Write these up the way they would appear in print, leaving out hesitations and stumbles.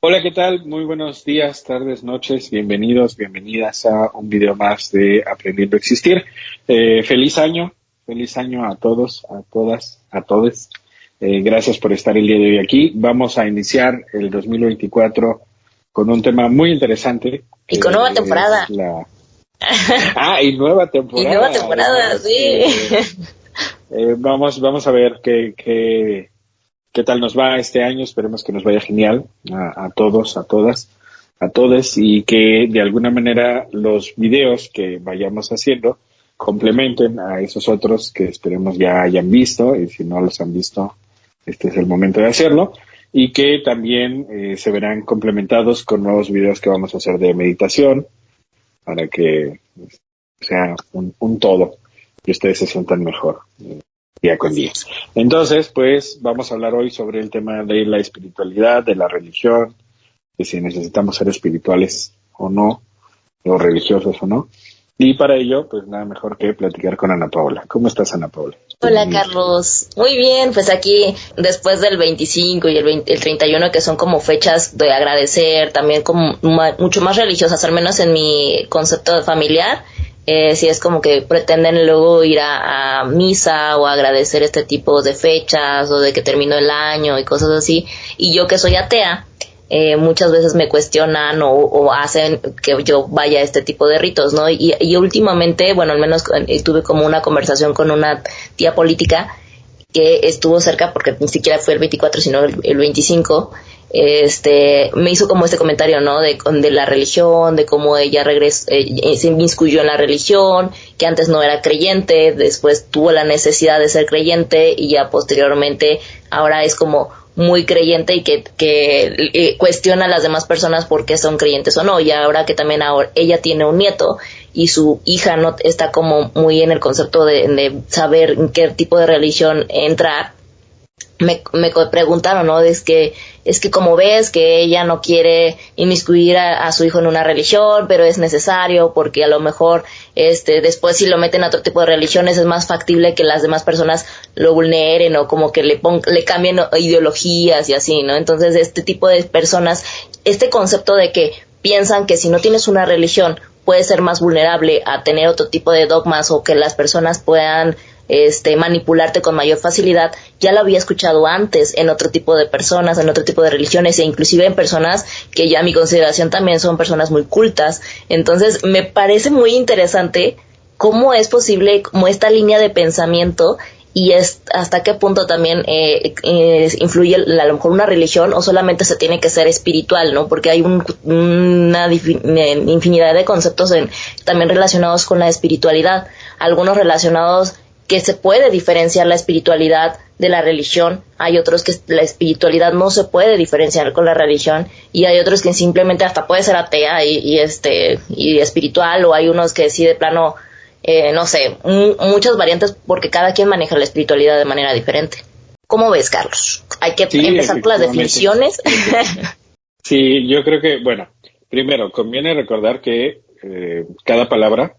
Hola, ¿qué tal? Muy buenos días, tardes, noches, bienvenidos, bienvenidas a un video más de Aprendiendo a Existir. Feliz año a todos, a todas, a todes. Gracias por estar el día de hoy aquí. Vamos a iniciar el 2024 con un tema muy interesante. Y con nueva temporada. Y nueva temporada. Y nueva temporada, sí. Vamos a ver qué tal nos va este año. Esperemos que nos vaya genial a todos, a todas, a todes, y que de alguna manera los videos que vayamos haciendo complementen a esos otros que esperemos ya hayan visto, y si no los han visto, este es el momento de hacerlo, y que también se verán complementados con nuevos videos que vamos a hacer de meditación para que sea un todo y ustedes se sientan mejor día con día. Entonces, pues vamos a hablar hoy sobre el tema de la espiritualidad, de la religión, de si necesitamos ser espirituales o no, o religiosos o no. Y para ello, pues nada mejor que platicar con Ana Paula. ¿Cómo estás, Ana Paula? Hola, Carlos. Muy bien, pues aquí después del 25 y el 31, que son como fechas de agradecer, también como mucho más religiosas, al menos en mi concepto familiar. Si es como que pretenden luego ir a misa o agradecer este tipo de fechas o de que terminó el año y cosas así. Y yo que soy atea, muchas veces me cuestionan o hacen que yo vaya a este tipo de ritos, ¿no? Y últimamente, bueno, al menos tuve como una conversación con una tía política que estuvo cerca, porque ni siquiera fue el 24, sino el 25, me hizo como este comentario, ¿no? De la religión, de cómo ella se inmiscuyó en la religión, que antes no era creyente, después tuvo la necesidad de ser creyente y ya posteriormente ahora es como muy creyente y que cuestiona a las demás personas por qué son creyentes o no. Y ahora que también ella tiene un nieto y su hija no está como muy en el concepto de saber en qué tipo de religión entrar, me preguntaron, ¿no? Es que como ves que ella no quiere inmiscuir a su hijo en una religión, pero es necesario porque a lo mejor después si lo meten a otro tipo de religiones es más factible que las demás personas lo vulneren o como que le cambien ideologías y así, ¿no? Entonces este tipo de personas, este concepto de que piensan que si no tienes una religión puedes ser más vulnerable a tener otro tipo de dogmas o que las personas puedan manipularte con mayor facilidad, ya lo había escuchado antes en otro tipo de personas, en otro tipo de religiones e inclusive en personas que ya a mi consideración también son personas muy cultas. Entonces me parece muy interesante cómo es posible, como esta línea de pensamiento y hasta qué punto también influye a lo mejor una religión o solamente se tiene que ser espiritual, ¿no? Porque hay una infinidad de conceptos también relacionados con la espiritualidad, algunos relacionados que se puede diferenciar la espiritualidad de la religión, hay otros que la espiritualidad no se puede diferenciar con la religión y hay otros que simplemente hasta puede ser atea y espiritual, o hay unos que sí de plano no sé, muchas variantes porque cada quien maneja la espiritualidad de manera diferente. ¿Cómo ves, Carlos? Hay que empezar con las definiciones. Sí, yo creo que, bueno, primero conviene recordar que cada palabra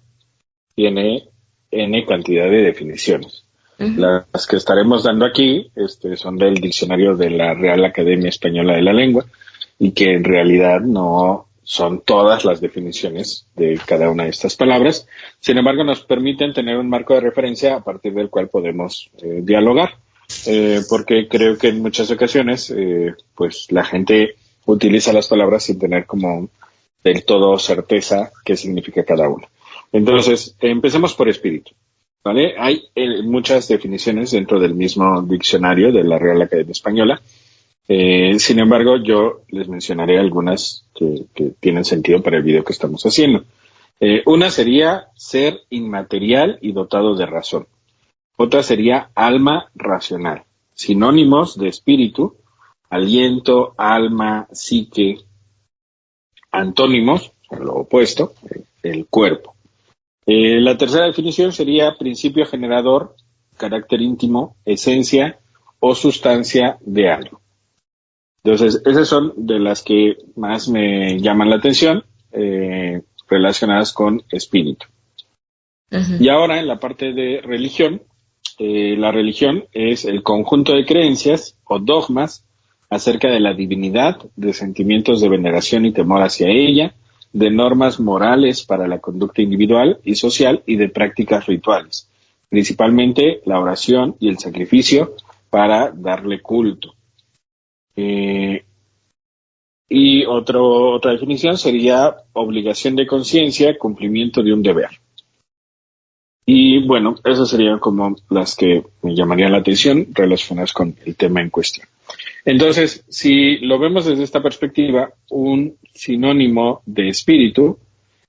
tiene N cantidad de definiciones. Uh-huh. Las que estaremos dando aquí son del diccionario de la Real Academia Española de la Lengua y que en realidad no son todas las definiciones de cada una de estas palabras. Sin embargo, nos permiten tener un marco de referencia a partir del cual podemos dialogar, porque creo que en muchas ocasiones pues la gente utiliza las palabras sin tener como del todo certeza qué significa cada una. Entonces, empecemos por espíritu, ¿vale? Hay muchas definiciones dentro del mismo diccionario de la Real Academia Española. Sin embargo, yo les mencionaré algunas que tienen sentido para el video que estamos haciendo. Una sería ser inmaterial y dotado de razón. Otra sería alma racional. Sinónimos de espíritu: aliento, alma, psique. Antónimos, lo opuesto, el cuerpo. La tercera definición sería principio generador, carácter íntimo, esencia o sustancia de algo. Entonces, esas son de las que más me llaman la atención, relacionadas con espíritu. Uh-huh. Y ahora, en la parte de religión, la religión es el conjunto de creencias o dogmas acerca de la divinidad, de sentimientos de veneración y temor hacia ella, de normas morales para la conducta individual y social y de prácticas rituales, principalmente la oración y el sacrificio para darle culto. Y otra definición sería obligación de conciencia, cumplimiento de un deber. Y bueno, esas serían como las que me llamarían la atención relacionadas con el tema en cuestión. Entonces, si lo vemos desde esta perspectiva, un sinónimo de espíritu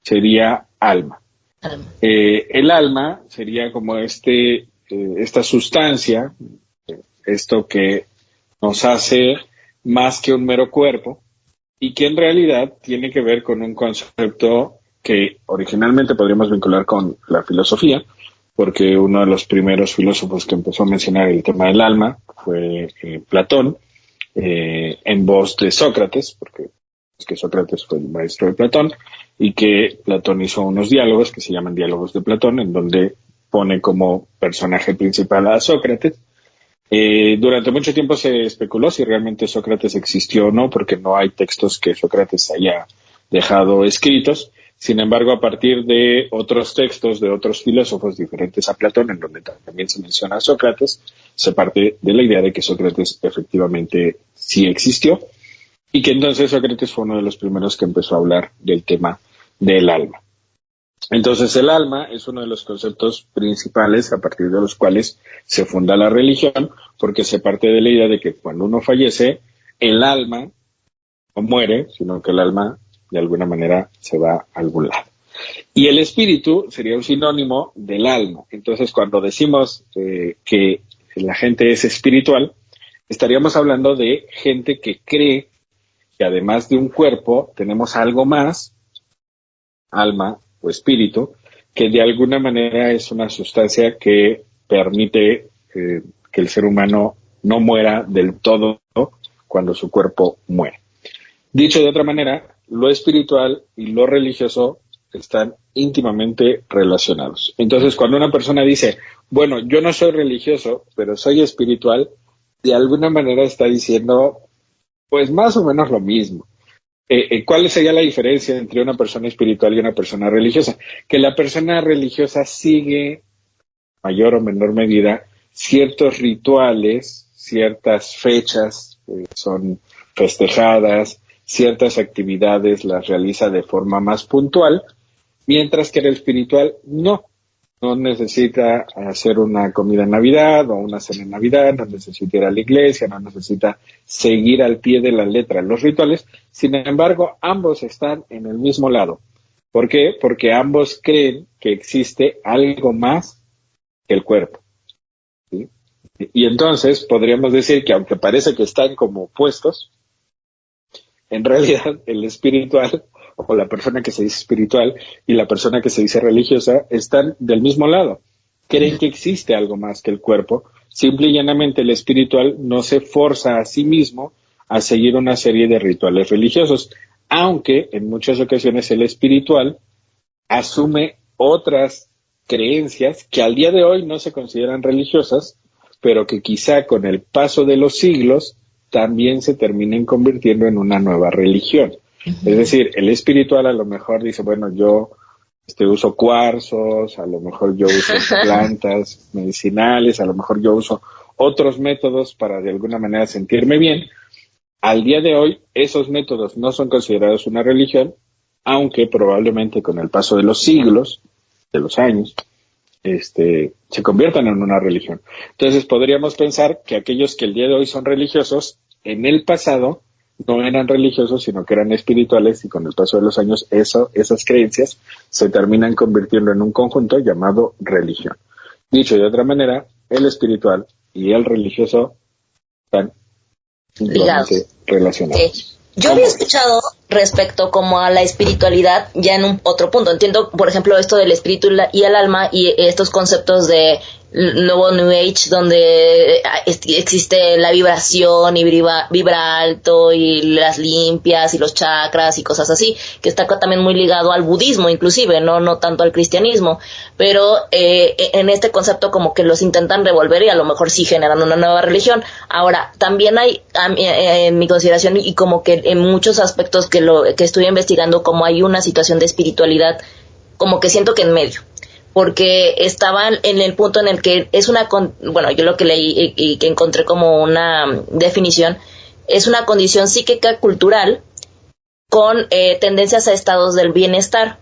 sería alma. El alma sería como esta sustancia, esto que nos hace más que un mero cuerpo y que en realidad tiene que ver con un concepto que originalmente podríamos vincular con la filosofía, porque uno de los primeros filósofos que empezó a mencionar el tema del alma fue Platón, en voz de Sócrates, porque es que Sócrates fue el maestro de Platón, y que Platón hizo unos diálogos que se llaman diálogos de Platón, en donde pone como personaje principal a Sócrates. Durante mucho tiempo se especuló si realmente Sócrates existió o no, porque no hay textos que Sócrates haya dejado escritos. Sin embargo, a partir de otros textos de otros filósofos diferentes a Platón, en donde también se menciona a Sócrates, se parte de la idea de que Sócrates efectivamente sí existió y que entonces Sócrates fue uno de los primeros que empezó a hablar del tema del alma. Entonces el alma es uno de los conceptos principales a partir de los cuales se funda la religión, porque se parte de la idea de que cuando uno fallece, el alma no muere, sino que el alma de alguna manera se va a algún lado. Y el espíritu sería un sinónimo del alma. Entonces, cuando decimos que la gente es espiritual, estaríamos hablando de gente que cree que además de un cuerpo, tenemos algo más, alma o espíritu, que de alguna manera es una sustancia que permite que el ser humano no muera del todo cuando su cuerpo muere. Dicho de otra manera, lo espiritual y lo religioso están íntimamente relacionados. Entonces, cuando una persona dice, bueno, yo no soy religioso, pero soy espiritual, de alguna manera está diciendo, pues más o menos lo mismo. ¿Cuál sería la diferencia entre una persona espiritual y una persona religiosa? Que la persona religiosa sigue, mayor o menor medida, ciertos rituales, ciertas fechas son festejadas, ciertas actividades las realiza de forma más puntual, mientras que el espiritual no necesita hacer una comida en Navidad o una cena en Navidad, no necesita ir a la iglesia, no necesita seguir al pie de la letra los rituales. Sin embargo, ambos están en el mismo lado. ¿Por qué? Porque ambos creen que existe algo más que el cuerpo, ¿sí? Y entonces podríamos decir que aunque parece que están como opuestos, en realidad el espiritual o la persona que se dice espiritual y la persona que se dice religiosa están del mismo lado. Creen que existe algo más que el cuerpo. Simple y llanamente el espiritual no se forza a sí mismo a seguir una serie de rituales religiosos, aunque en muchas ocasiones el espiritual asume otras creencias que al día de hoy no se consideran religiosas, pero que quizá con el paso de los siglos también se terminen convirtiendo en una nueva religión. Es decir, el espiritual a lo mejor dice, bueno, yo uso cuarzos, a lo mejor yo uso plantas medicinales, a lo mejor yo uso otros métodos para de alguna manera sentirme bien. Al día de hoy, esos métodos no son considerados una religión, aunque probablemente con el paso de los siglos, de los años, se conviertan en una religión. Entonces podríamos pensar que aquellos que el día de hoy son religiosos, en el pasado no eran religiosos, sino que eran espirituales, y con el paso de los años esas creencias se terminan convirtiendo en un conjunto llamado religión. Dicho de otra manera, el espiritual y el religioso están íntimamente relacionados. Yo había escuchado respecto como a la espiritualidad ya en otro punto. Entiendo, por ejemplo, esto del espíritu y el alma y estos conceptos de nuevo New Age, donde existe la vibración y vibra alto y las limpias y los chakras y cosas así, que está también muy ligado al budismo inclusive, no tanto al cristianismo, pero en este concepto como que los intentan revolver y a lo mejor sí generan una nueva religión. Ahora, también hay en mi consideración y como que en muchos aspectos que estoy investigando, como hay una situación de espiritualidad, como que siento que en medio, porque estaban en el punto en el que es yo lo que leí y que encontré como una definición, es una condición psíquica cultural con tendencias a estados del bienestar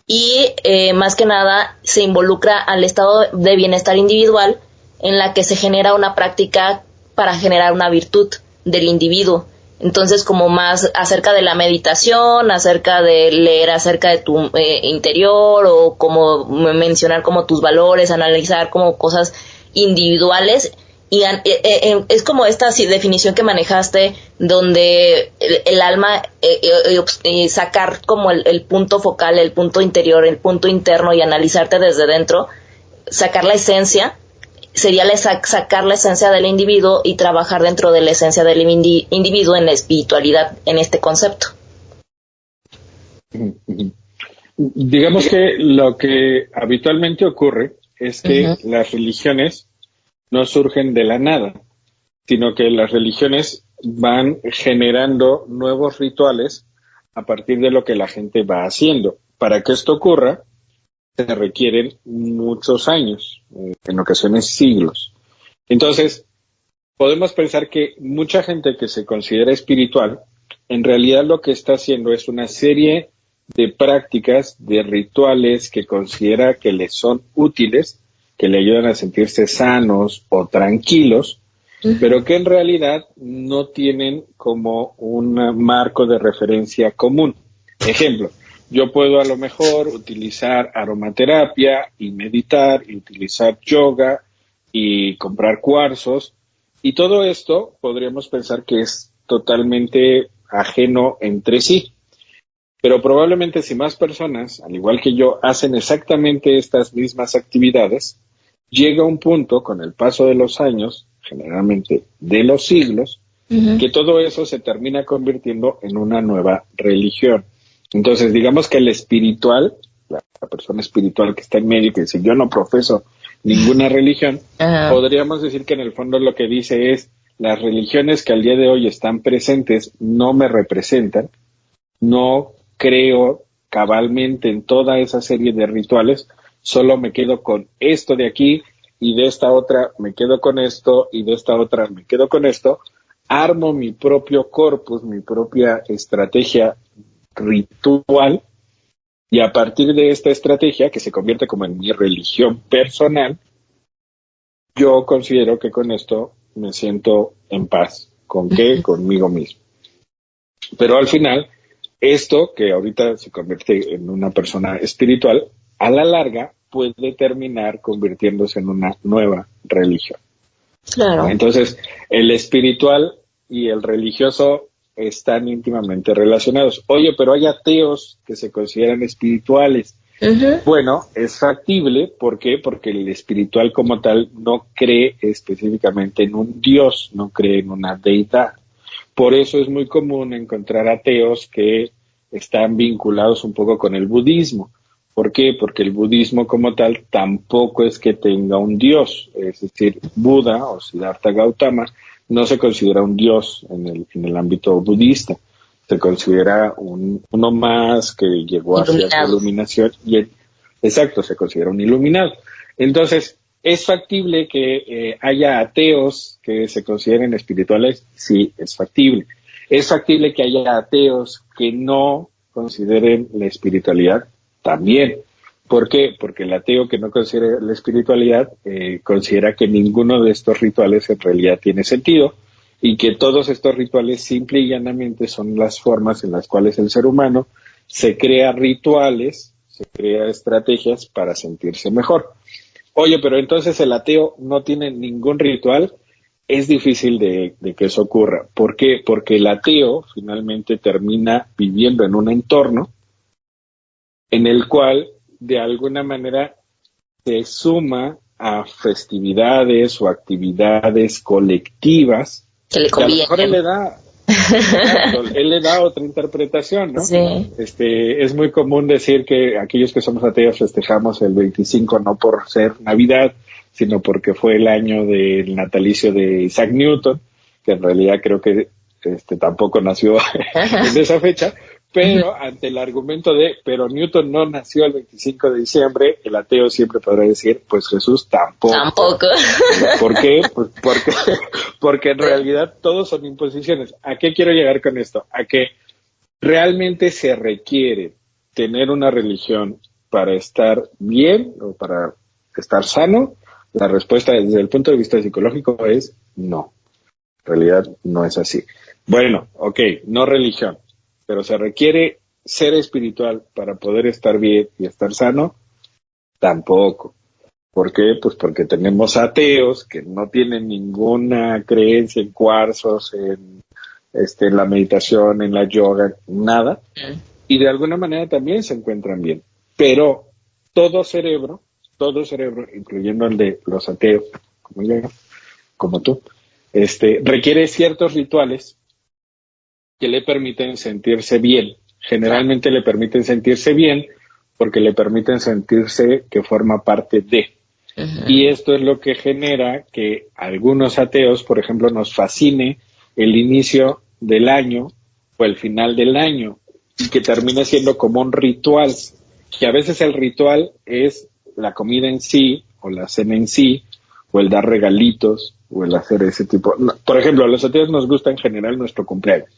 y más que nada se involucra al estado de bienestar individual en la que se genera una práctica para generar una virtud del individuo. Entonces, como más acerca de la meditación, acerca de leer acerca de tu interior, o como mencionar como tus valores, analizar como cosas individuales. Y es como esta definición que manejaste, donde el alma, sacar como el punto focal, el punto interior, el punto interno y analizarte desde dentro, sacar la esencia. Sería sacar la esencia del individuo y trabajar dentro de la esencia del individuo en la espiritualidad, en este concepto. Digamos que lo que habitualmente ocurre es que las religiones no surgen de la nada, sino que las religiones van generando nuevos rituales a partir de lo que la gente va haciendo. Para que esto ocurra, se requieren muchos años, en ocasiones siglos. Entonces, podemos pensar que mucha gente que se considera espiritual, en realidad lo que está haciendo es una serie de prácticas, de rituales que considera que les son útiles, que le ayudan a sentirse sanos o tranquilos, pero que en realidad no tienen como un marco de referencia común. Ejemplo, yo puedo a lo mejor utilizar aromaterapia y meditar y utilizar yoga y comprar cuarzos, y todo esto podríamos pensar que es totalmente ajeno entre sí. Pero probablemente si más personas, al igual que yo, hacen exactamente estas mismas actividades, llega un punto con el paso de los años, generalmente de los siglos, que todo eso se termina convirtiendo en una nueva religión. Entonces, digamos que el espiritual, la persona espiritual que está en medio y que dice, yo no profeso ninguna religión, podríamos decir que en el fondo lo que dice es, las religiones que al día de hoy están presentes no me representan, no creo cabalmente en toda esa serie de rituales, solo me quedo con esto de aquí y de esta otra me quedo con esto y de esta otra me quedo con esto, armo mi propio corpus, mi propia estrategia ritual, y a partir de esta estrategia, que se convierte como en mi religión personal, yo considero que con esto me siento en paz. ¿Con qué? Conmigo mismo. Pero al final, esto que ahorita se convierte en una persona espiritual, a la larga puede terminar convirtiéndose en una nueva religión. Claro. Entonces, el espiritual y el religioso están íntimamente relacionados. Oye, pero hay ateos que se consideran espirituales. Bueno, es factible. ¿Por qué? Porque el espiritual como tal no cree específicamente en un Dios, no cree en una deidad. Por eso es muy común encontrar ateos que están vinculados un poco con el budismo. ¿Por qué? Porque el budismo como tal tampoco es que tenga un Dios. Es decir, Buda o Siddhartha Gautama no se considera un dios en el ámbito budista, se considera uno más que llegó a cierta iluminación y se considera un iluminado. Entonces, ¿es factible que haya ateos que se consideren espirituales? Sí, es factible. ¿Es factible que haya ateos que no consideren la espiritualidad? También. ¿Por qué? Porque el ateo que no considera la espiritualidad considera que ninguno de estos rituales en realidad tiene sentido y que todos estos rituales simple y llanamente son las formas en las cuales el ser humano se crea rituales, se crea estrategias para sentirse mejor. Oye, pero entonces el ateo no tiene ningún ritual. Es difícil de que eso ocurra. ¿Por qué? Porque el ateo finalmente termina viviendo en un entorno en el cual de alguna manera se suma a festividades o actividades colectivas que le conviene. A lo mejor él le da otra interpretación, ¿no? Sí. Es muy común decir que aquellos que somos ateos festejamos el 25 no por ser Navidad, sino porque fue el año del natalicio de Isaac Newton, que en realidad creo que tampoco nació en esa fecha, pero ante el argumento pero Newton no nació el 25 de diciembre, el ateo siempre podrá decir, pues Jesús tampoco. ¿Por qué? Pues porque en realidad todos son imposiciones. ¿A qué quiero llegar con esto? A que realmente se requiere tener una religión para estar bien o para estar sano. La respuesta desde el punto de vista psicológico es no. En realidad no es así. Bueno, no religión, pero se requiere ser espiritual para poder estar bien y estar sano, tampoco. ¿Por qué? Pues porque tenemos ateos que no tienen ninguna creencia en cuarzos, en la meditación, en la yoga, nada, y de alguna manera también se encuentran bien. Pero todo cerebro, incluyendo el de los ateos, como yo, como tú, requiere ciertos rituales que le permiten sentirse bien. Generalmente le permiten sentirse bien porque le permiten sentirse que forma parte de. Uh-huh. Y esto es lo que genera que algunos ateos, por ejemplo, nos fascine el inicio del año o el final del año, y que termine siendo como un ritual, que a veces el ritual es la comida en sí, o la cena en sí, o el dar regalitos, o el hacer ese tipo. Por ejemplo, a los ateos nos gusta en general nuestro cumpleaños,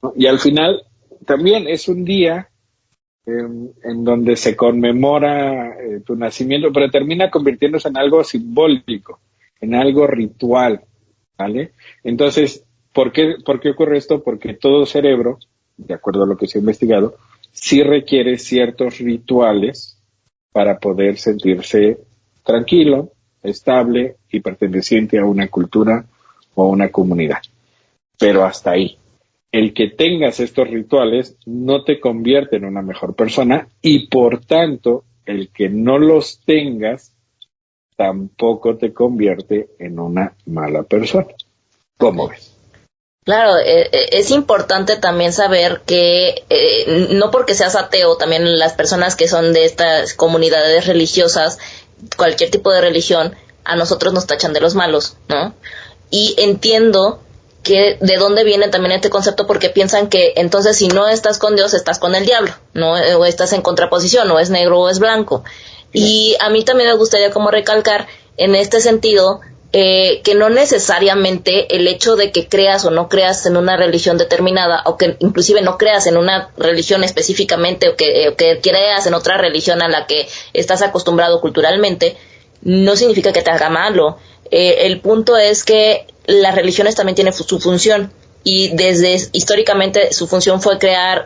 ¿no? Y al final también es un día en donde se conmemora tu nacimiento, pero termina convirtiéndose en algo simbólico, en algo ritual, ¿vale? Entonces, ¿por qué ocurre esto? Porque todo cerebro, de acuerdo a lo que se ha investigado, sí requiere ciertos rituales para poder sentirse tranquilo, estable y perteneciente a una cultura o a una comunidad. Pero hasta ahí. El que tengas estos rituales no te convierte en una mejor persona, y por tanto, el que no los tengas tampoco te convierte en una mala persona. ¿Cómo ves? Claro, es importante también saber que no porque seas ateo, también las personas que son de estas comunidades religiosas, cualquier tipo de religión, a nosotros nos tachan de los malos, ¿no? Y entiendo que de dónde viene también este concepto, porque piensan que entonces si no estás con Dios, estás con el diablo, ¿no? O estás en contraposición, o es negro o es blanco. Y a mí también me gustaría como recalcar en este sentido que no necesariamente el hecho de que creas o no creas en una religión determinada, o que inclusive no creas en una religión específicamente, o que creas en otra religión a la que estás acostumbrado culturalmente, no significa que te haga malo. El punto es que las religiones también tienen su función, y desde históricamente su función fue crear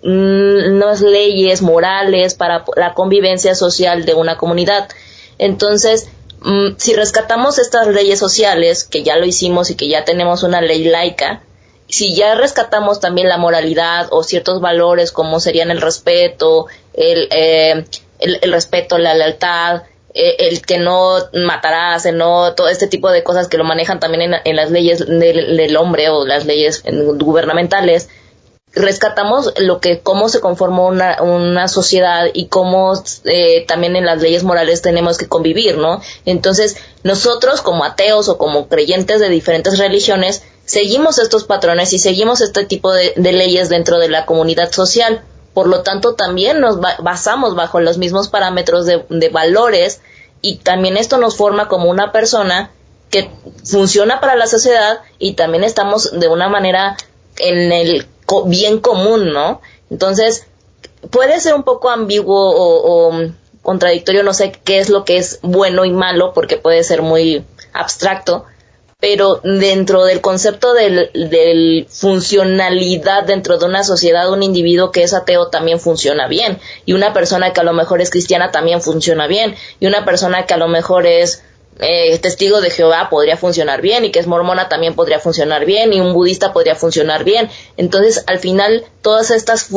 unas leyes morales para la convivencia social de una comunidad. Entonces, si rescatamos estas leyes sociales, que ya lo hicimos y que ya tenemos una ley laica, si ya rescatamos también la moralidad o ciertos valores como serían el respeto, el respeto, la lealtad, el que no matarás, todo este tipo de cosas que lo manejan también en las leyes del hombre o las leyes gubernamentales, rescatamos cómo se conformó una sociedad y cómo también en las leyes morales tenemos que convivir, ¿no? Entonces, nosotros como ateos o como creyentes de diferentes religiones seguimos estos patrones y seguimos este tipo de leyes dentro de la comunidad social. Por lo tanto, también nos basamos bajo los mismos parámetros de valores, y también esto nos forma como una persona que funciona para la sociedad, y también estamos de una manera en el bien común, ¿no? Entonces, puede ser un poco ambiguo o contradictorio, no sé qué es lo que es bueno y malo, porque puede ser muy abstracto, pero dentro del concepto del funcionalidad dentro de una sociedad, un individuo que es ateo también funciona bien, y una persona que a lo mejor es cristiana también funciona bien, y una persona que a lo mejor es testigo de Jehová podría funcionar bien, y que es mormona también podría funcionar bien, y un budista podría funcionar bien. Entonces, al final, todas estas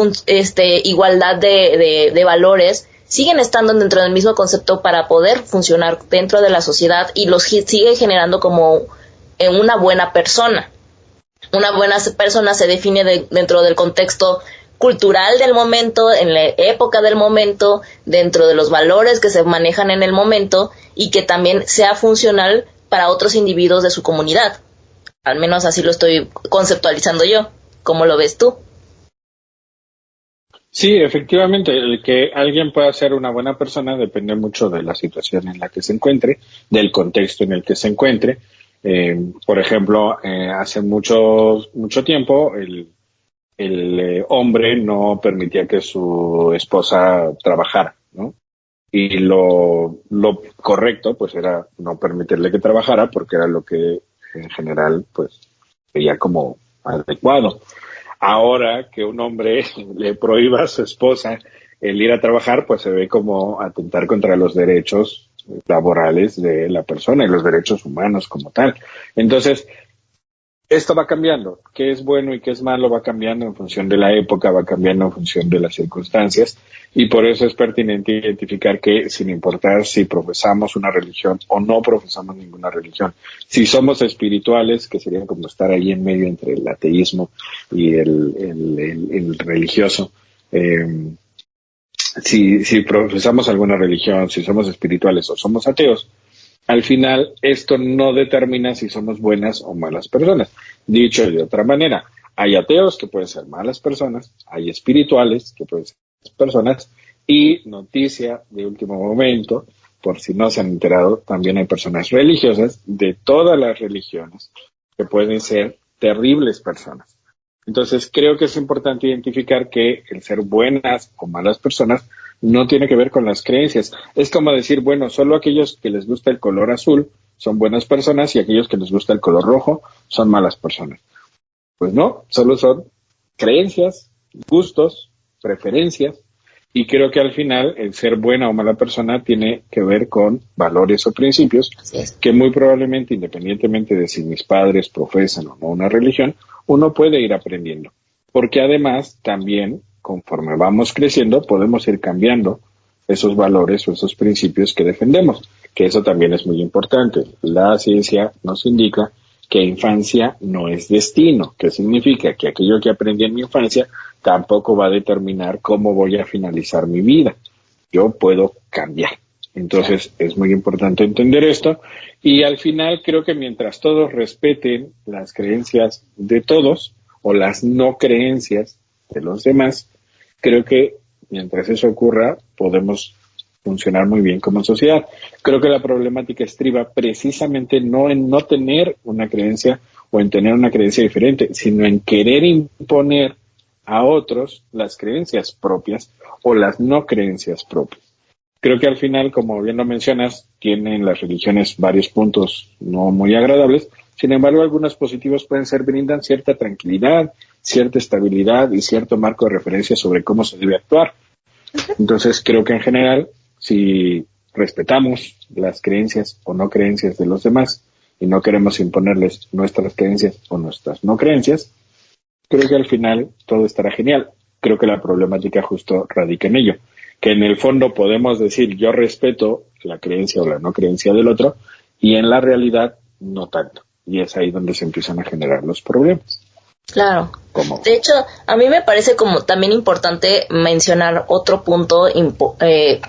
igualdad de valores siguen estando dentro del mismo concepto para poder funcionar dentro de la sociedad y los sigue generando como una buena persona. Una buena persona se define dentro del contexto cultural del momento, en la época del momento, dentro de los valores que se manejan en el momento y que también sea funcional para otros individuos de su comunidad. Al menos así lo estoy conceptualizando yo. ¿Cómo lo ves tú? Sí, efectivamente, el que alguien pueda ser una buena persona depende mucho de la situación en la que se encuentre, del contexto en el que se encuentre. Por ejemplo, hace mucho tiempo el hombre no permitía que su esposa trabajara, ¿no? Y lo correcto pues era no permitirle que trabajara porque era lo que en general pues veía como adecuado. Ahora que un hombre le prohíba a su esposa el ir a trabajar, pues se ve como atentar contra los derechos laborales de la persona y los derechos humanos como tal. Entonces, esto va cambiando. Qué es bueno y qué es malo va cambiando en función de la época, va cambiando en función de las circunstancias, y por eso es pertinente identificar que, sin importar si profesamos una religión o no profesamos ninguna religión, si somos espirituales, que sería como estar ahí en medio entre el ateísmo y el religioso, si profesamos alguna religión, si somos espirituales o somos ateos, al final esto no determina si somos buenas o malas personas. Dicho de otra manera, hay ateos que pueden ser malas personas, hay espirituales que pueden ser personas, y noticia de último momento, por si no se han enterado, también hay personas religiosas de todas las religiones que pueden ser terribles personas. Entonces creo que es importante identificar que el ser buenas o malas personas no tiene que ver con las creencias. Es como decir, bueno, solo aquellos que les gusta el color azul son buenas personas y aquellos que les gusta el color rojo son malas personas. Pues no, solo son creencias, gustos, preferencias, y creo que al final el ser buena o mala persona tiene que ver con valores o principios que muy probablemente, independientemente de si mis padres profesan o no una religión, uno puede ir aprendiendo. Porque además también, conforme vamos creciendo, podemos ir cambiando esos valores o esos principios que defendemos, que eso también es muy importante. La ciencia nos indica que infancia no es destino, que significa que aquello que aprendí en mi infancia tampoco va a determinar cómo voy a finalizar mi vida. Yo puedo cambiar. Entonces es muy importante entender esto, y al final creo que mientras todos respeten las creencias de todos o las no creencias de los demás, creo que mientras eso ocurra podemos funcionar muy bien como sociedad. Creo que la problemática estriba precisamente no en no tener una creencia o en tener una creencia diferente, sino en querer imponer a otros las creencias propias o las no creencias propias. Creo que al final, como bien lo mencionas, tienen las religiones varios puntos no muy agradables. Sin embargo, algunos positivos brindan cierta tranquilidad, cierta estabilidad y cierto marco de referencia sobre cómo se debe actuar. Entonces, creo que en general, si respetamos las creencias o no creencias de los demás y no queremos imponerles nuestras creencias o nuestras no creencias, creo que al final todo estará genial. Creo que la problemática justo radica en ello, que en el fondo podemos decir yo respeto la creencia o la no creencia del otro, y en la realidad no tanto, y es ahí donde se empiezan a generar los problemas. Claro. De hecho, a mí me parece como también importante mencionar otro punto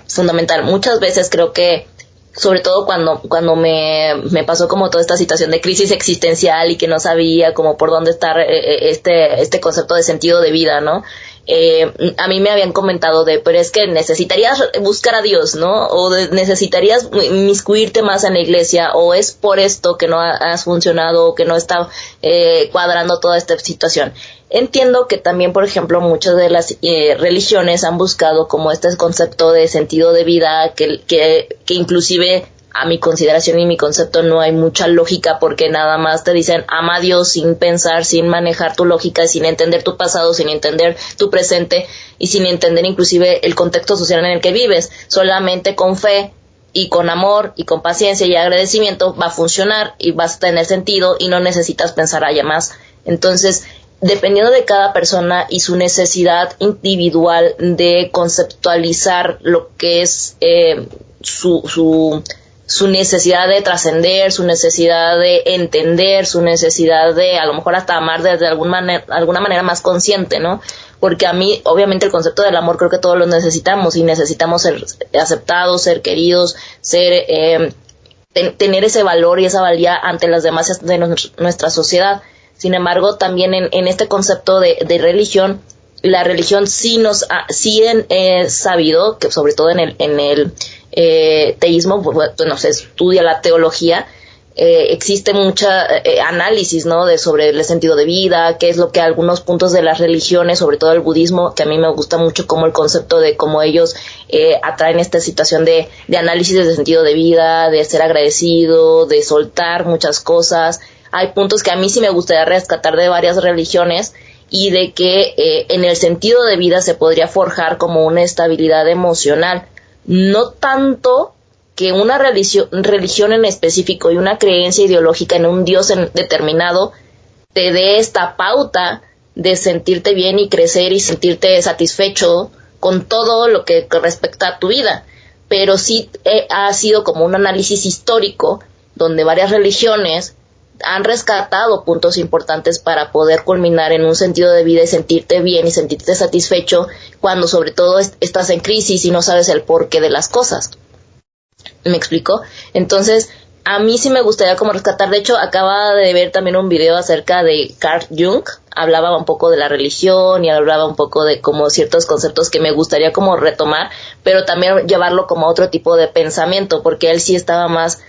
fundamental. Muchas veces creo que, sobre todo cuando me pasó como toda esta situación de crisis existencial y que no sabía como por dónde estar este concepto de sentido de vida, ¿no? A mí me habían comentado pero es que necesitarías buscar a Dios, ¿no? O necesitarías inmiscuirte más en la iglesia, o es por esto que no has funcionado, o que no está cuadrando toda esta situación. Entiendo que también, por ejemplo, muchas de las religiones han buscado como este concepto de sentido de vida, que inclusive a mi consideración y mi concepto no hay mucha lógica, porque nada más te dicen ama a Dios sin pensar, sin manejar tu lógica, sin entender tu pasado, sin entender tu presente y sin entender inclusive el contexto social en el que vives. Solamente con fe y con amor y con paciencia y agradecimiento va a funcionar y vas a tener sentido y no necesitas pensar allá más. Entonces dependiendo de cada persona y su necesidad individual de conceptualizar lo que es su necesidad de trascender, su necesidad de entender, su necesidad de a lo mejor hasta amar desde alguna manera más consciente, ¿no? Porque a mí, obviamente, el concepto del amor creo que todos lo necesitamos, y necesitamos ser aceptados, ser queridos, tener ese valor y esa valía ante las demás de nuestra sociedad. Sin embargo, también en este concepto de religión, la religión sí he sabido que, sobre todo en el teísmo, pues, bueno, se estudia la teología, existe mucha análisis, ¿no? Sobre el sentido de vida, qué es lo que algunos puntos de las religiones, sobre todo el budismo, que a mí me gusta mucho como el concepto de cómo ellos atraen esta situación de análisis del sentido de vida, de ser agradecido, de soltar muchas cosas. Hay puntos que a mí sí me gustaría rescatar de varias religiones, y de que en el sentido de vida se podría forjar como una estabilidad emocional. No tanto que una religión en específico y una creencia ideológica en un Dios determinado te dé esta pauta de sentirte bien y crecer y sentirte satisfecho con todo lo que respecta a tu vida, pero sí ha sido como un análisis histórico donde varias religiones han rescatado puntos importantes para poder culminar en un sentido de vida y sentirte bien y sentirte satisfecho cuando sobre todo estás en crisis y no sabes el porqué de las cosas. ¿Me explico? Entonces, a mí sí me gustaría como rescatar. De hecho, acaba de ver también un video acerca de Carl Jung. Hablaba un poco de la religión y hablaba un poco de como ciertos conceptos que me gustaría como retomar, pero también llevarlo como a otro tipo de pensamiento, porque él sí estaba más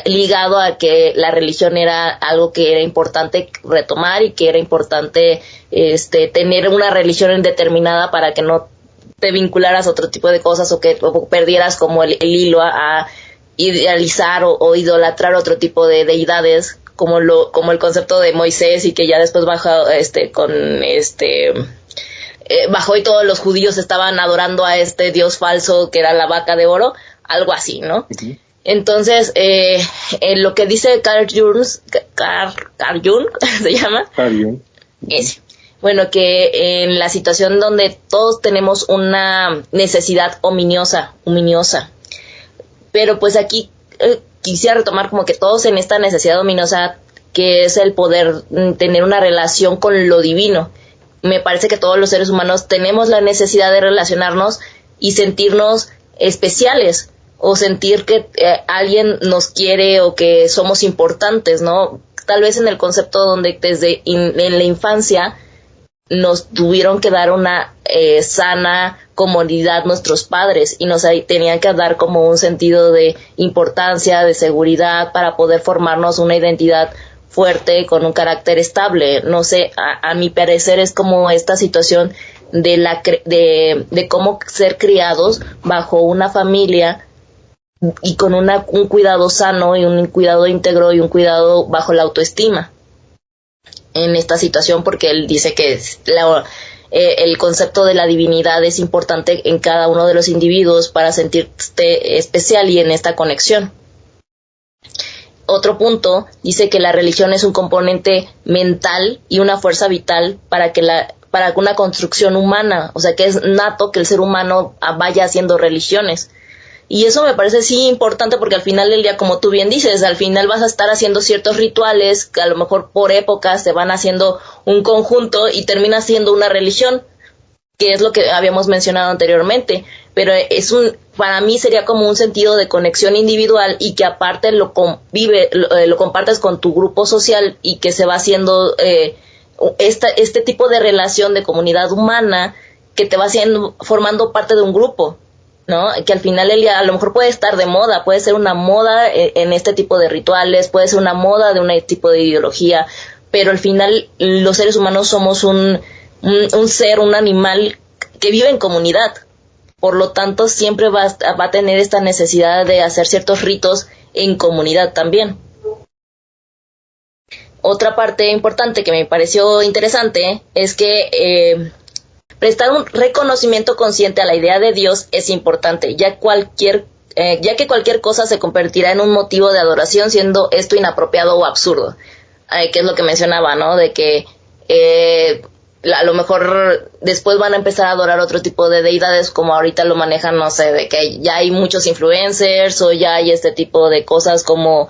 ligado a que la religión era algo que era importante retomar y que era importante tener una religión indeterminada para que no te vincularas a otro tipo de cosas o que perdieras como el hilo a idealizar o idolatrar otro tipo de deidades como el concepto de Moisés, y que ya después bajó y todos los judíos estaban adorando a este dios falso que era la vaca de oro, algo así, ¿no? Uh-huh. Entonces, lo que dice Carl Jung, ¿se llama? Carl Jung. Es, bueno, que en la situación donde todos tenemos una necesidad ominiosa, pero pues aquí quisiera retomar como que todos en esta necesidad ominosa, que es el poder tener una relación con lo divino. Me parece que todos los seres humanos tenemos la necesidad de relacionarnos y sentirnos especiales, o sentir que alguien nos quiere o que somos importantes, ¿no? Tal vez en el concepto donde desde en la infancia nos tuvieron que dar una sana comodidad nuestros padres, y nos tenían que dar como un sentido de importancia, de seguridad, para poder formarnos una identidad fuerte con un carácter estable. No sé, a mi parecer es como esta situación de cómo ser criados bajo una familia y con un cuidado sano y un cuidado íntegro y un cuidado bajo la autoestima en esta situación, porque él dice que el concepto de la divinidad es importante en cada uno de los individuos para sentirte especial y en esta conexión. Otro punto dice que la religión es un componente mental y una fuerza vital para una construcción humana, o sea que es nato que el ser humano vaya haciendo religiones. Y eso me parece sí importante, porque al final del día, como tú bien dices, al final vas a estar haciendo ciertos rituales que a lo mejor por épocas se van haciendo un conjunto y termina siendo una religión, que es lo que habíamos mencionado anteriormente. Pero para mí sería como un sentido de conexión individual, y que aparte lo compartes con tu grupo social, y que se va haciendo este tipo de relación de comunidad humana que te va formando parte de un grupo, ¿no? Que al final el día a lo mejor puede estar de moda, puede ser una moda en este tipo de rituales, puede ser una moda de un tipo de ideología, pero al final los seres humanos somos un animal que vive en comunidad. Por lo tanto, siempre va a tener esta necesidad de hacer ciertos ritos en comunidad también. Otra parte importante que me pareció interesante es que prestar un reconocimiento consciente a la idea de Dios es importante, ya que cualquier cosa se convertirá en un motivo de adoración, siendo esto inapropiado o absurdo. Que es lo que mencionaba, ¿no? De que a lo mejor después van a empezar a adorar otro tipo de deidades, como ahorita lo manejan, no sé, de que ya hay muchos influencers o ya hay este tipo de cosas como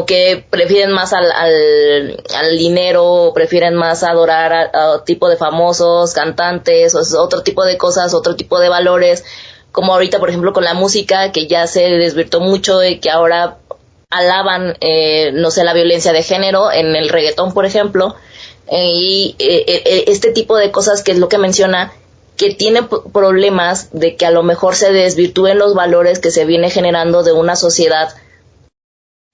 que prefieren más al dinero, prefieren más adorar a tipo de famosos, cantantes, o otro tipo de cosas, otro tipo de valores, como ahorita por ejemplo con la música, que ya se desvirtuó mucho y que ahora alaban, no sé, la violencia de género en el reggaetón, por ejemplo. Y este tipo de cosas, que es lo que menciona, que tiene problemas de que a lo mejor se desvirtúen los valores que se viene generando de una sociedad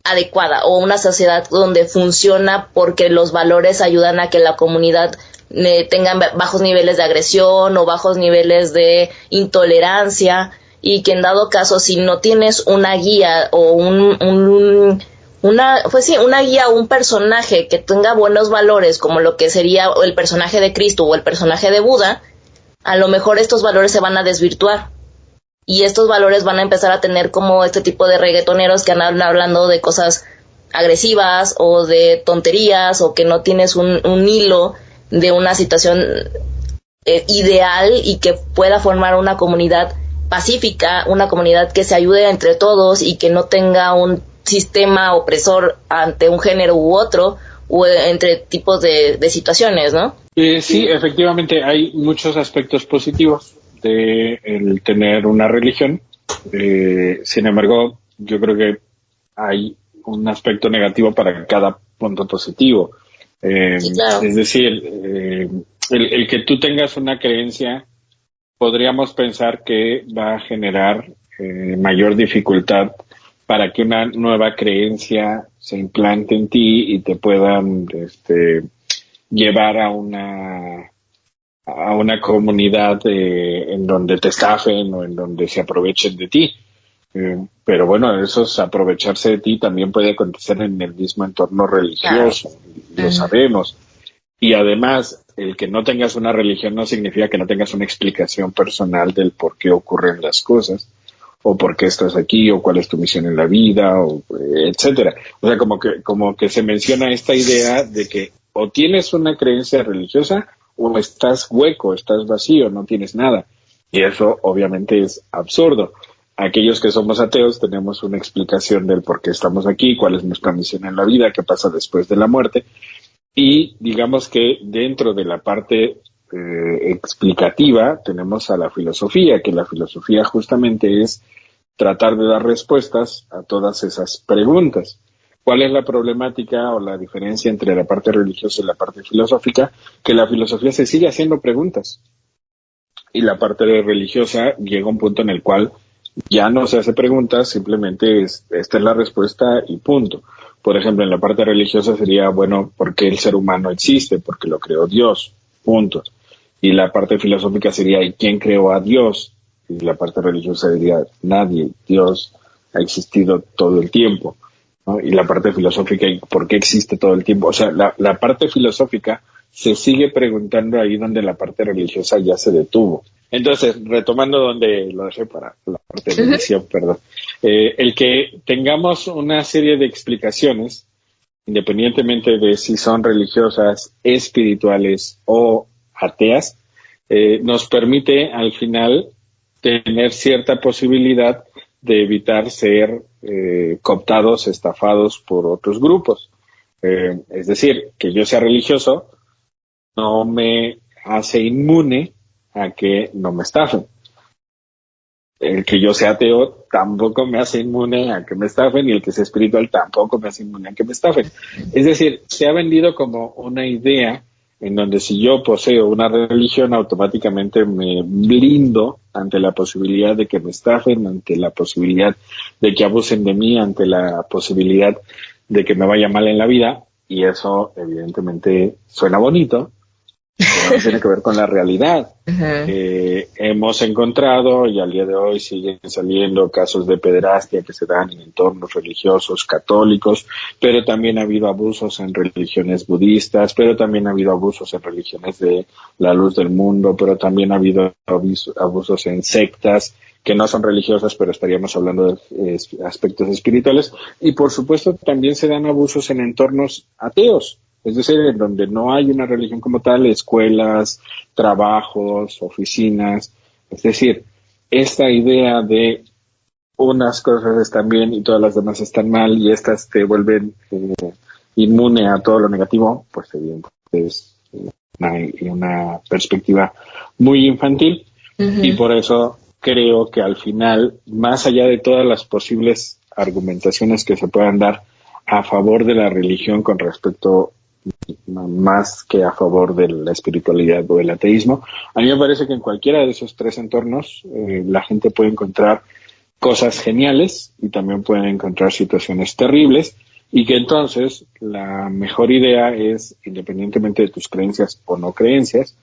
adecuada o una sociedad donde funciona, porque los valores ayudan a que la comunidad tenga bajos niveles de agresión o bajos niveles de intolerancia, y que en dado caso, si no tienes una guía o una guía o un personaje que tenga buenos valores, como lo que sería el personaje de Cristo o el personaje de Buda, a lo mejor estos valores se van a desvirtuar y estos valores van a empezar a tener como este tipo de reggaetoneros que andan hablando de cosas agresivas o de tonterías, o que no tienes un hilo de una situación ideal y que pueda formar una comunidad pacífica, una comunidad que se ayude entre todos y que no tenga un sistema opresor ante un género u otro, o entre tipos de situaciones, ¿no? Sí, efectivamente hay muchos aspectos positivos de el tener una religión. Sin embargo, yo creo que hay un aspecto negativo para cada punto positivo. Sí, claro. Es decir, el que tú tengas una creencia, podríamos pensar que va a generar mayor dificultad para que una nueva creencia se implante en ti y te puedan llevar a una comunidad en donde te estafen o en donde se aprovechen de ti. Pero bueno, eso es aprovecharse de ti, también puede acontecer en el mismo entorno religioso, lo sabemos. Y además, el que no tengas una religión no significa que no tengas una explicación personal del por qué ocurren las cosas, o por qué estás aquí, o cuál es tu misión en la vida, o etcétera. O sea, como que se menciona esta idea de que o tienes una creencia religiosa o estás hueco, estás vacío, no tienes nada. Y eso obviamente es absurdo. Aquellos que somos ateos tenemos una explicación del por qué estamos aquí, cuál es nuestra misión en la vida, qué pasa después de la muerte. Y digamos que dentro de la parte explicativa tenemos a la filosofía, que la filosofía justamente es tratar de dar respuestas a todas esas preguntas. ¿Cuál es la problemática o la diferencia entre la parte religiosa y la parte filosófica? Que la filosofía se sigue haciendo preguntas y la parte religiosa llega a un punto en el cual ya no se hace preguntas, simplemente esta es la respuesta y punto. Por ejemplo, en la parte religiosa sería, bueno, ¿por qué el ser humano existe? Porque lo creó Dios, punto. Y la parte filosófica sería, ¿y quién creó a Dios? Y la parte religiosa diría, nadie, Dios ha existido todo el tiempo, ¿no? Y la parte filosófica, ¿y por qué existe todo el tiempo? O sea, la parte filosófica se sigue preguntando ahí donde la parte religiosa ya se detuvo. Entonces, retomando donde lo dejé para la parte de edición, perdón. El que tengamos una serie de explicaciones, independientemente de si son religiosas, espirituales o ateas, nos permite al final tener cierta posibilidad de evitar ser cooptados, estafados por otros grupos. Es decir, que yo sea religioso no me hace inmune a que no me estafen. El que yo sea ateo tampoco me hace inmune a que me estafen, y el que sea espiritual tampoco me hace inmune a que me estafen. Es decir, se ha vendido como una idea en donde si yo poseo una religión, automáticamente me blindo ante la posibilidad de que me estafen, ante la posibilidad de que abusen de mí, ante la posibilidad de que me vaya mal en la vida, y eso evidentemente suena bonito, pero no tiene que ver con la realidad. Hemos encontrado, y al día de hoy siguen saliendo casos de pederastia que se dan en entornos religiosos católicos, pero también ha habido abusos en religiones budistas, pero también ha habido abusos en religiones de la luz del mundo, pero también ha habido abusos en sectas que no son religiosas, pero estaríamos hablando de aspectos espirituales, y por supuesto también se dan abusos en entornos ateos. es decir, en donde no hay una religión como tal, escuelas, trabajos, oficinas, es decir, esta idea de unas cosas están bien y todas las demás están mal y estas te vuelven inmune a todo lo negativo, pues evidentemente es una perspectiva muy infantil. Uh-huh. Y por eso creo que al final, más allá de todas las posibles argumentaciones que se puedan dar a favor de la religión con respecto más que a favor de la espiritualidad o el ateísmo, a mí me parece que en cualquiera de esos tres entornos la gente puede encontrar cosas geniales y también puede encontrar situaciones terribles, y que entonces la mejor idea es, independientemente de tus creencias o no creencias,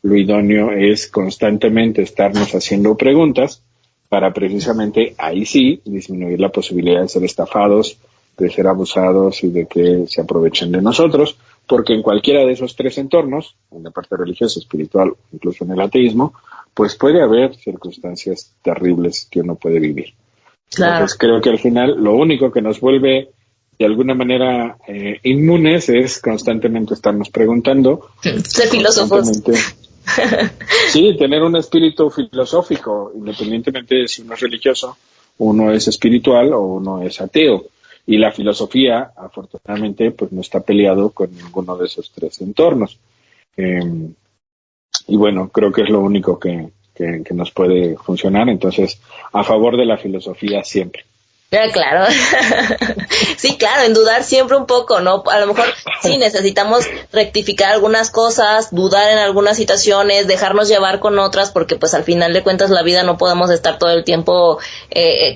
lo idóneo es constantemente estarnos haciendo preguntas para precisamente ahí sí disminuir la posibilidad de ser estafados, de ser abusados y de que se aprovechen de nosotros, porque en cualquiera de esos tres entornos, en la parte religiosa, espiritual, incluso en el ateísmo, pues puede haber circunstancias terribles que uno puede vivir. Claro. Entonces creo que al final lo único que nos vuelve de alguna manera inmunes es constantemente estarnos preguntando. Ser filósofos. Sí, tener un espíritu filosófico, independientemente de si uno es religioso, uno es espiritual o uno es ateo. Y la filosofía, afortunadamente, pues no está peleado con ninguno de esos tres entornos. Y bueno, creo que es lo único que nos puede funcionar. Entonces, a favor de la filosofía siempre. Claro, sí, claro, en dudar siempre un poco, ¿no? A lo mejor sí necesitamos rectificar algunas cosas, dudar en algunas situaciones, dejarnos llevar con otras, porque pues al final de cuentas la vida no podemos estar todo el tiempo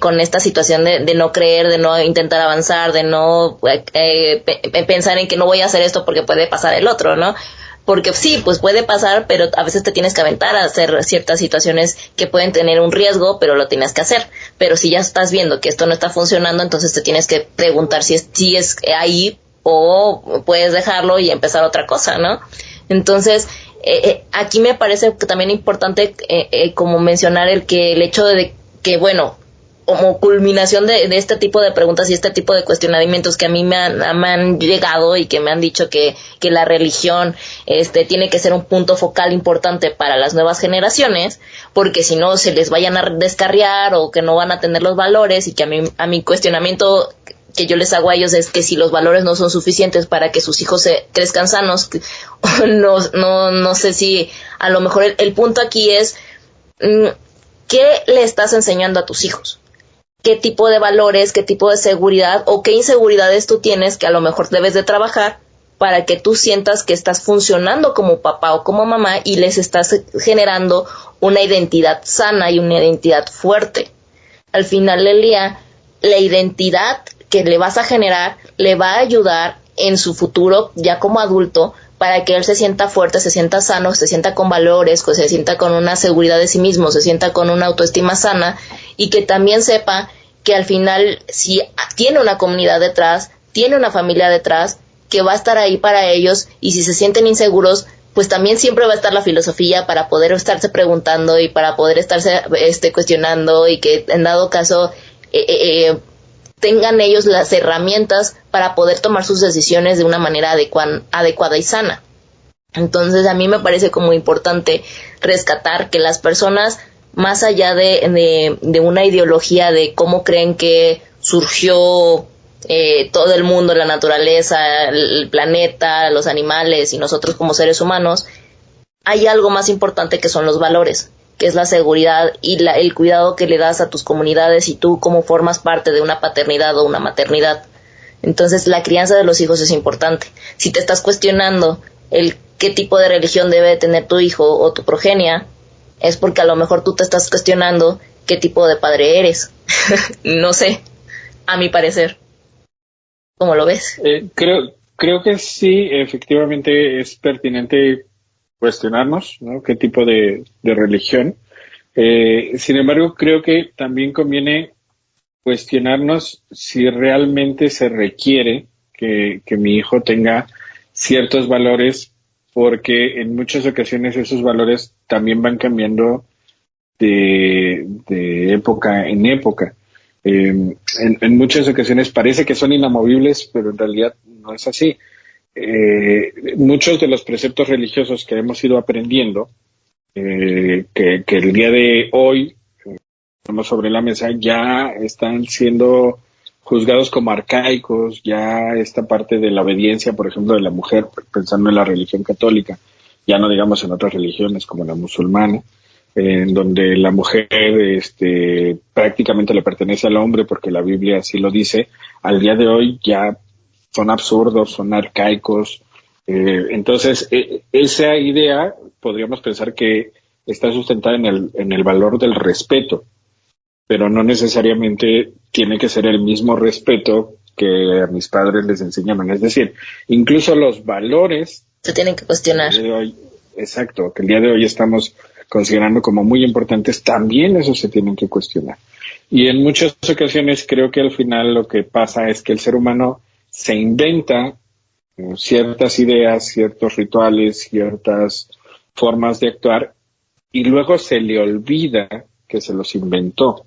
con esta situación de no creer, de no intentar avanzar, de no pensar en que no voy a hacer esto porque puede pasar el otro, ¿no? Porque sí, pues puede pasar, pero a veces te tienes que aventar a hacer ciertas situaciones que pueden tener un riesgo, pero lo tienes que hacer. Pero si ya estás viendo que esto no está funcionando, entonces te tienes que preguntar si es ahí o puedes dejarlo y empezar otra cosa, ¿no? Entonces, aquí me parece que también importante como mencionar el hecho de que, bueno, como culminación de este tipo de preguntas y este tipo de cuestionamientos que a mí me han llegado y que me han dicho que la religión tiene que ser un punto focal importante para las nuevas generaciones, porque si no se les vayan a descarriar o que no van a tener los valores, y que a mi cuestionamiento que yo les hago a ellos es que si los valores no son suficientes para que sus hijos crezcan sanos, no sé si a lo mejor el punto aquí es ¿qué le estás enseñando a tus hijos? ¿Qué tipo de valores, qué tipo de seguridad o qué inseguridades tú tienes que a lo mejor debes de trabajar para que tú sientas que estás funcionando como papá o como mamá y les estás generando una identidad sana y una identidad fuerte? Al final del día, la identidad que le vas a generar le va a ayudar en su futuro ya como adulto para que él se sienta fuerte, se sienta sano, se sienta con valores, se sienta con una seguridad de sí mismo, se sienta con una autoestima sana, y que también sepa que al final, si tiene una comunidad detrás, tiene una familia detrás, que va a estar ahí para ellos, y si se sienten inseguros, pues también siempre va a estar la filosofía para poder estarse preguntando y para poder estarse cuestionando, y que en dado caso tengan ellos las herramientas para poder tomar sus decisiones de una manera adecuada y sana. Entonces a mí me parece como importante rescatar que las personas, más allá de una ideología de cómo creen que surgió todo el mundo, la naturaleza, el planeta, los animales y nosotros como seres humanos, hay algo más importante que son los valores, que es la seguridad y el cuidado que le das a tus comunidades y tú cómo formas parte de una paternidad o una maternidad. Entonces la crianza de los hijos es importante. Si te estás cuestionando qué tipo de religión debe tener tu hijo o tu progenia, es porque a lo mejor tú te estás cuestionando qué tipo de padre eres. No sé, a mi parecer. ¿Cómo lo ves? Creo que sí, efectivamente es pertinente cuestionarnos, ¿no? ¿Qué tipo de religión? Sin embargo, creo que también conviene cuestionarnos si realmente se requiere que mi hijo tenga ciertos valores, porque en muchas ocasiones esos valores también van cambiando de época en época. En muchas ocasiones parece que son inamovibles, pero en realidad no es así. muchos de los preceptos religiosos que hemos ido aprendiendo, que el día de hoy ponemos sobre la mesa, ya están siendo juzgados como arcaicos. Ya esta parte de la obediencia, por ejemplo, de la mujer, pensando en la religión católica, ya no digamos en otras religiones como la musulmana, en donde la mujer prácticamente le pertenece al hombre porque la Biblia así lo dice, al día de hoy ya son absurdos, son arcaicos. Entonces, esa idea podríamos pensar que está sustentada en el valor del respeto, pero no necesariamente tiene que ser el mismo respeto que a mis padres les enseñaban. Es decir, incluso los valores se tienen que cuestionar. Exacto, que el día de hoy estamos considerando como muy importantes, también eso se tienen que cuestionar. Y en muchas ocasiones creo que al final lo que pasa es que el ser humano se inventa ciertas ideas, ciertos rituales, ciertas formas de actuar, y luego se le olvida que se los inventó.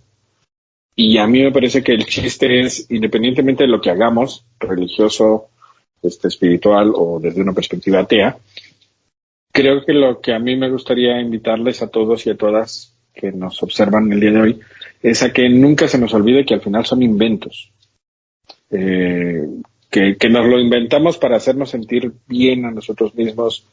Y a mí me parece que el chiste es, independientemente de lo que hagamos, religioso, espiritual o desde una perspectiva atea, creo que lo que a mí me gustaría invitarles a todos y a todas que nos observan el día de hoy es a que nunca se nos olvide que al final son inventos. Que nos lo inventamos para hacernos sentir bien a nosotros mismos,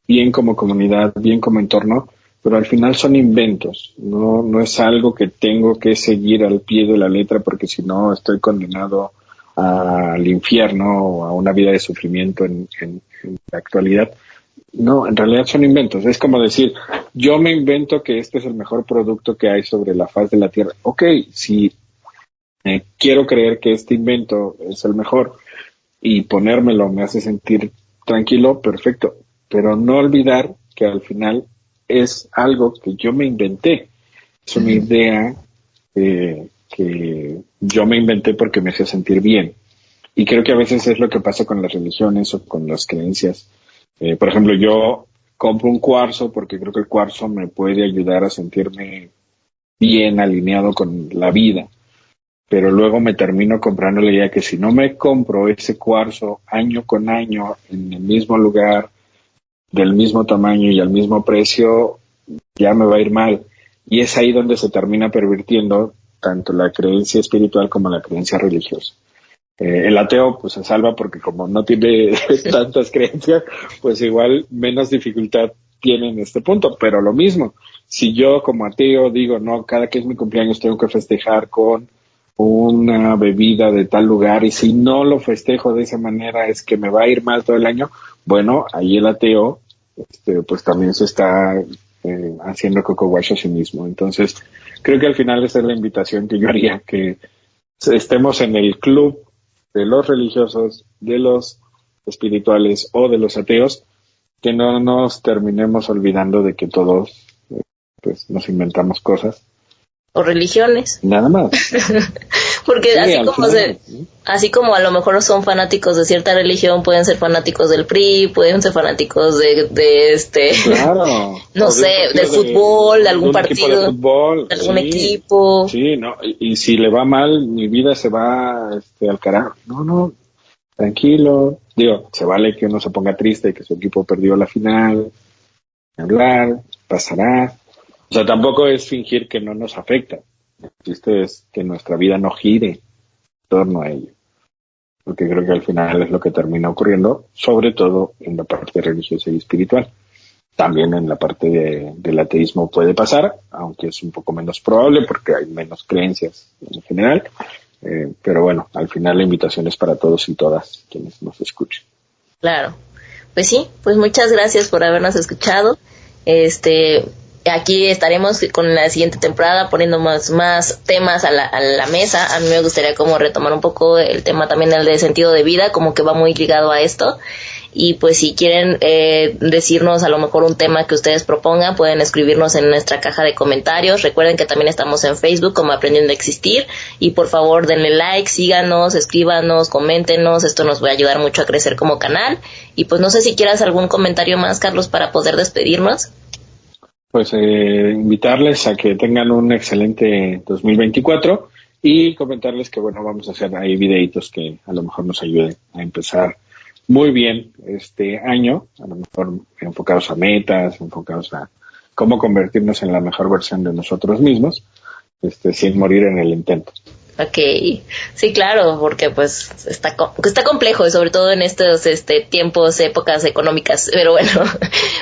bien como comunidad, bien como entorno, pero al final son inventos. No es algo que tengo que seguir al pie de la letra, porque si no estoy condenado al infierno o a una vida de sufrimiento en la actualidad. No, en realidad son inventos. Es como decir, yo me invento que este es el mejor producto que hay sobre la faz de la Tierra. Ok, si quiero creer que este invento es el mejor y ponérmelo me hace sentir tranquilo, perfecto. Pero no olvidar que al final es algo que yo me inventé. Es una idea que yo me inventé porque me hace sentir bien. Y creo que a veces es lo que pasa con las religiones o con las creencias. Por ejemplo, yo compro un cuarzo porque creo que el cuarzo me puede ayudar a sentirme bien, alineado con la vida. Pero luego me termino comprando la idea que si no me compro ese cuarzo año con año en el mismo lugar, del mismo tamaño y al mismo precio, ya me va a ir mal. Y es ahí donde se termina pervirtiendo tanto la creencia espiritual como la creencia religiosa. El ateo pues se salva porque como no tiene tantas creencias, pues igual menos dificultad tiene en este punto. Pero lo mismo, si yo como ateo digo, no, cada que es mi cumpleaños tengo que festejar con una bebida de tal lugar, y si no lo festejo de esa manera es que me va a ir mal todo el año, bueno, ahí el ateo pues también se está haciendo coco wash a sí mismo. Entonces creo que al final esa es la invitación que yo haría, que estemos en el club de los religiosos, de los espirituales o de los ateos, que no nos terminemos olvidando de que todos pues nos inventamos cosas. O religiones. Nada más. Porque sí, así como a lo mejor son fanáticos de cierta religión, pueden ser fanáticos del PRI, pueden ser fanáticos de claro, no sé, del fútbol, de algún partido, de fútbol, de algún equipo. Sí, no, y si le va mal, mi vida se va al carajo. No, tranquilo. Digo, se vale que uno se ponga triste y que su equipo perdió la final, hablar, pasará. O sea, tampoco es fingir que no nos afecta. El chiste es que nuestra vida no gire en torno a ello. Porque creo que al final es lo que termina ocurriendo, sobre todo en la parte religiosa y espiritual. También en la parte del ateísmo puede pasar, aunque es un poco menos probable porque hay menos creencias en general. Pero bueno, al final la invitación es para todos y todas quienes nos escuchen. Claro. Pues sí, pues muchas gracias por habernos escuchado. Aquí estaremos con la siguiente temporada poniendo más temas a la mesa. A mí me gustaría como retomar un poco el tema también el de sentido de vida, como que va muy ligado a esto. Y pues si quieren decirnos a lo mejor un tema que ustedes propongan, pueden escribirnos en nuestra caja de comentarios. Recuerden que también estamos en Facebook como Aprendiendo a Existir. Y por favor denle like, síganos, escríbanos, coméntenos. Esto nos va a ayudar mucho a crecer como canal. Y pues no sé si quieras algún comentario más, Carlos, para poder despedirnos. Pues invitarles a que tengan un excelente 2024 y comentarles que bueno, vamos a hacer ahí videitos que a lo mejor nos ayuden a empezar muy bien este año, a lo mejor enfocados a metas, enfocados a cómo convertirnos en la mejor versión de nosotros mismos, sin morir en el intento. Ok, sí, claro, porque pues está complejo y sobre todo en estos tiempos, épocas económicas, pero bueno,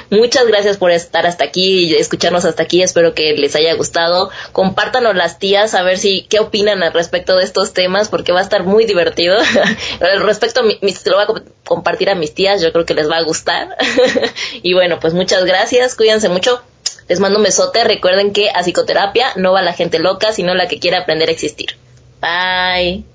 muchas gracias por estar hasta aquí y escucharnos hasta aquí, espero que les haya gustado, compártanos las tías a ver qué opinan al respecto de estos temas, porque va a estar muy divertido, al respecto se lo voy a compartir a mis tías, yo creo que les va a gustar, y bueno, pues muchas gracias, cuídense mucho. Les mando un besote, recuerden que a psicoterapia no va la gente loca, sino la que quiere aprender a existir. Bye.